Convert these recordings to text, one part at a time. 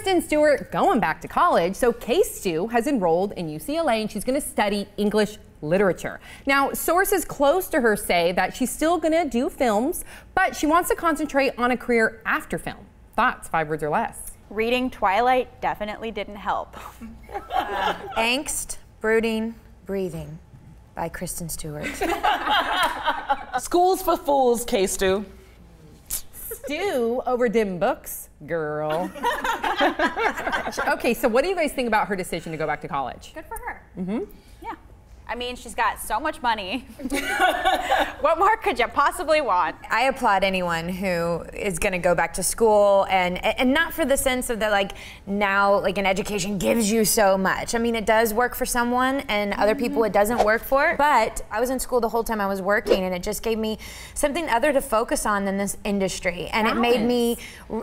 Kristen Stewart going back to college, so KSTEW has enrolled in UCLA and she's going to study English literature. Now, sources close to her say that she's still going to do films, but she wants to concentrate on a career after film. Thoughts, 5 words or less? Reading Twilight definitely didn't help. Angst, Brooding, Breathing by Kristen Stewart. School's for fools, KSTEW. Stew over dim books, girl. Okay, so what do you guys think about her decision to go back to college? Good for her. Mm-hmm. Yeah. I mean, she's got so much money. What more could you possibly want? I applaud anyone who is going to go back to school and not for the sense of that, like, now, like, an education gives you so much. I mean, it does work for someone and other people it doesn't work for. But I was in school the whole time I was working, and it just gave me something other to focus on than this industry. And it made me,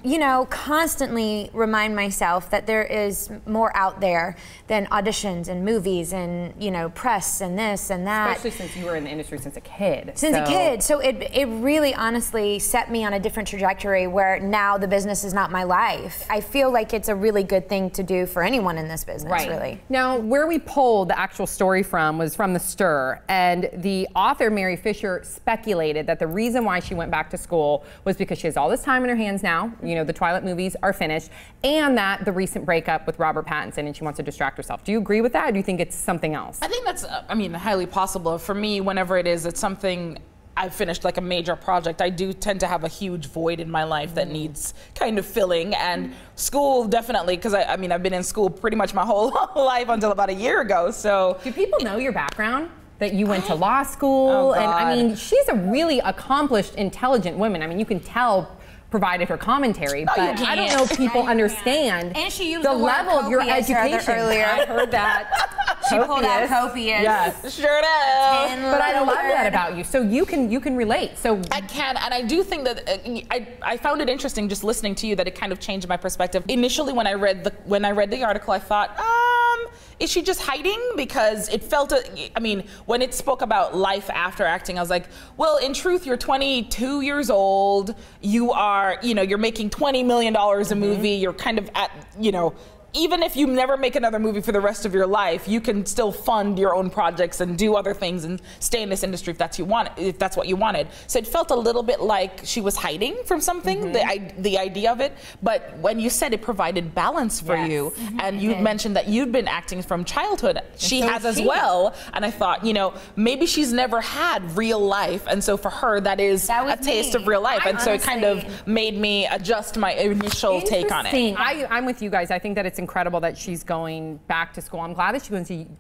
you know, constantly remind myself that there is more out there than auditions and movies and, you know, press and this and that. Especially since you were in the industry since a kid. Since a kid. So it really honestly set me on a different trajectory where now the business is not my life. I feel like it's a really good thing to do for anyone in this business, really. Now, where we pulled the actual story from was from The Stir, and the author, Mary Fisher, speculated that the reason why she went back to school was because she has all this time in her hands now, you know, the Twilight movies are finished, and that the recent breakup with Robert Pattinson, and she wants to distract herself. Do you agree with that, or do you think it's something else? I think that's, I mean, highly possible. For me, whenever it's something I've finished, like a major project, I do tend to have a huge void in my life that needs kind of filling, and school definitely, because I mean, I've been in school pretty much my whole life until about a year ago, so. Do people know your background? That you went to law school? And I mean, she's a really accomplished, intelligent woman. I mean, you can tell provided her commentary, but I don't know if people understand and she used the level of your education. Earlier. I heard that. She pulled out copious. Yes, sure does. But I love that about you. So you can relate. So I can, and I do think that I found it interesting just listening to you that it kind of changed my perspective. Initially, when I read the article, I thought, is she just hiding? Because it felt, I mean, when it spoke about life after acting, I was like, well, in truth, you're 22 years old. You are, you know, you're making $20 million a movie. You're kind of at, you know, even if you never make another movie for the rest of your life, you can still fund your own projects and do other things and stay in this industry if that's what you wanted. So it felt a little bit like she was hiding from something, the idea of it. But when you said it provided balance for you, and you mentioned that you'd been acting from childhood, she has as well. And I thought, you know, maybe she's never had real life, and so for her that is a taste of real life. And so it kind of made me adjust my initial take on it. I'm with you guys. I think that it's incredible that she's going back to school. I'm glad that she's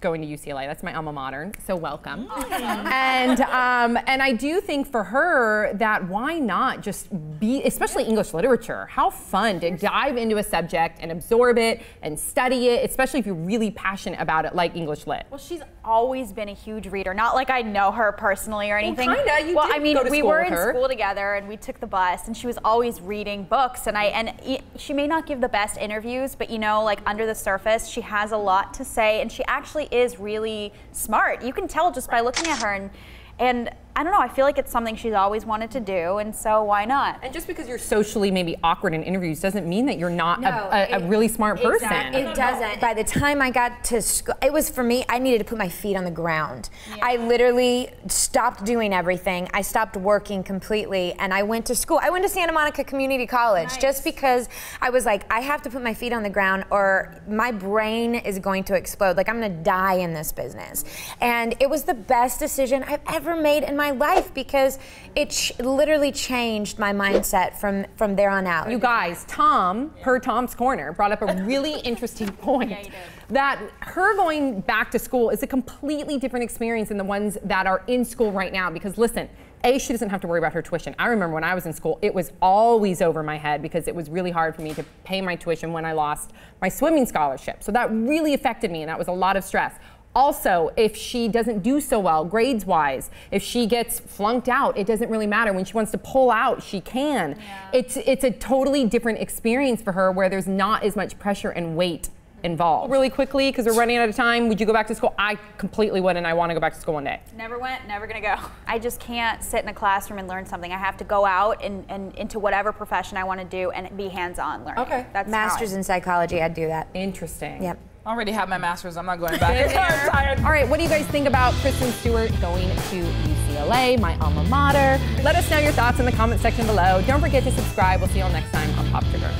going to UCLA. That's my alma mater, so welcome. And I do think for her that why not just be, especially English literature, how fun to dive into a subject and absorb it and study it, especially if you're really passionate about it like English lit. Well, she's always been a huge reader. Not like I know her personally or anything. Well, kinda. Well, I mean, we were in school together and we took the bus, and she was always reading books, and she may not give the best interviews, but you know, like under the surface, she has a lot to say, and she actually is really smart. You can tell just by looking at her, and I don't know, I feel like it's something she's always wanted to do, and so why not? And just because you're socially maybe awkward in interviews doesn't mean that you're not a really smart person. It doesn't. By the time I got to school, it was for me, I needed to put my feet on the ground. Yeah. I literally stopped doing everything. I stopped working completely, and I went to school. I went to Santa Monica Community College just because I was like, I have to put my feet on the ground or my brain is going to explode. Like, I'm gonna die in this business. And it was the best decision I've ever made in my life because it literally changed my mindset from there on out. You guys, Tom, per Tom's Corner, brought up a really interesting point. Yeah, you did. That her going back to school is a completely different experience than the ones that are in school right now. Because listen, she doesn't have to worry about her tuition. I remember when I was in school, it was always over my head because it was really hard for me to pay my tuition when I lost my swimming scholarship. So that really affected me, and that was a lot of stress. Also, if she doesn't do so well, grades-wise, if she gets flunked out, it doesn't really matter. When she wants to pull out, she can. Yeah. It's a totally different experience for her where there's not as much pressure and weight involved. Really quickly, because we're running out of time, would you go back to school? I completely would, and I want to go back to school one day. Never went, never gonna go. I just can't sit in a classroom and learn something. I have to go out and into whatever profession I want to do and be hands-on learning. Okay. That's Masters in psychology, I'd do that. Interesting. Yep. I already have my master's. I'm not going back. I'm tired. All right, what do you guys think about Kristen Stewart going to UCLA, my alma mater? Let us know your thoughts in the comment section below. Don't forget to subscribe. We'll see you all next time on Pop Sugar.